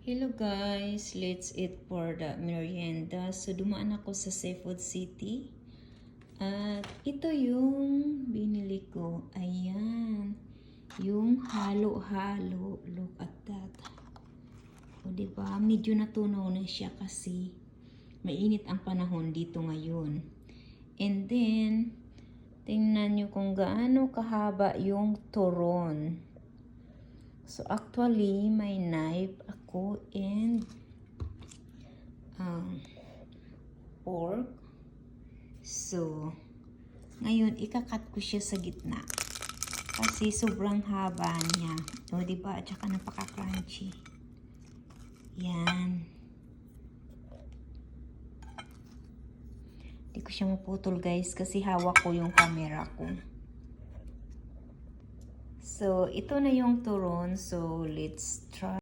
Hello guys, let's eat for the merienda. So dumaan ako sa Seafood City. At ito yung binili ko. Ayan. Yung halo-halo. Look at that. O diba? Medyo natunaw na siya kasi mainit ang panahon dito ngayon. And then, tingnan nyo kung gaano kahaba yung turon. So actually, may knife ako and pork. So, ngayon, ikakat ko siya sa gitna. Kasi sobrang haba niya. O, diba? At saka napaka-crunchy. Yan. Hindi ko siya maputol guys kasi hawak ko yung camera ko. So, ito na yung turon. So, let's try.